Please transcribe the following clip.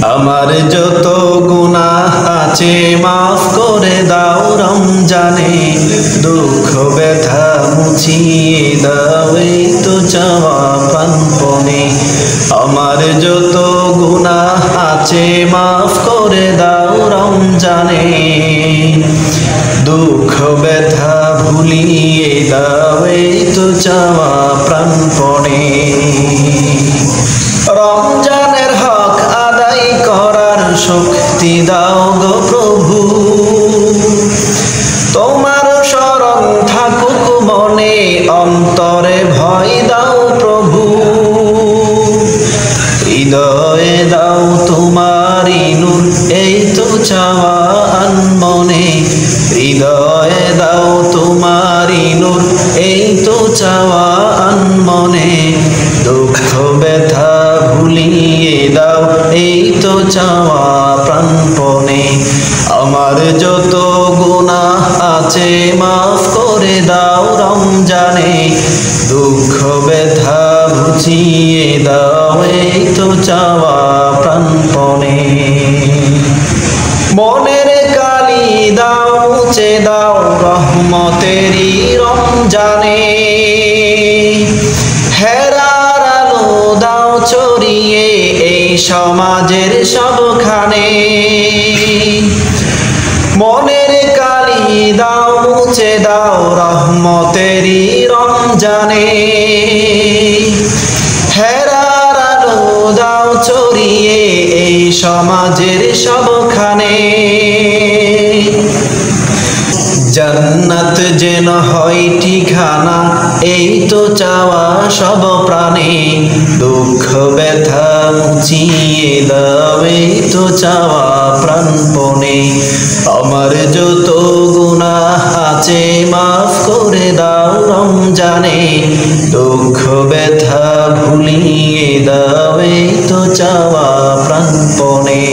আমার যত গুনাহ আছে মাফ করে দাও রমজানে, দুঃখ ব্যথা মুছিয়ে দাও এই তো চাওয়া প্রাণপণে। আমার যত গুনাহ আছে মাফ করে দাও রমজানে, দুঃখ ব্যথা ভুলিয়ে দাও এই তো চাওয়া প্রাণপণে। রমজানের হক আদায় করার শক্তি দাও গো প্রভু, তোমার শরণ থাকুক মনে, অন্তরে ভয় দাও প্রভু। হৃদয়ে দাও তোমারি নূর এই তো চাওয়া আনমনে, হৃদয়ে দাও তোমারি নূর এই তো চাওয়া আনমনে। দুঃখ ব্যথা ভুলিয়ে দাও এই তো চাওয়া প্রাণপণে। আমার যত গুনাহ আছে মাফ করে দাও রমজানে, দুঃখ ব্যথা বুঝিয়ে দাও এই তো চাওয়া প্রাণপণে। মনের কালি দাও মুছে দাও রহমতেরই রমজানে, হেরার আলো দাও ছড়িয়ে এই সমাজের সবখানে। মনের কালি দাও মুছে দাও রহমতেরই রমজানে, হেরার আলো দাও ছড়িয়ে এই সমাজের সবখানে। জান্নাত যেন হয় ঠিকানা এই তো চাওয়া সব প্রাণে, দুঃখ ব্যথা মুছিয়ে দাও এই তো চাওয়া প্রাণপণে। আমার যত গুনাহ আছে মাফ করে দাও রমজানে, দুঃখ ব্যথা ভুলিয়ে দাও এই তো চাওয়া প্রাণপণে।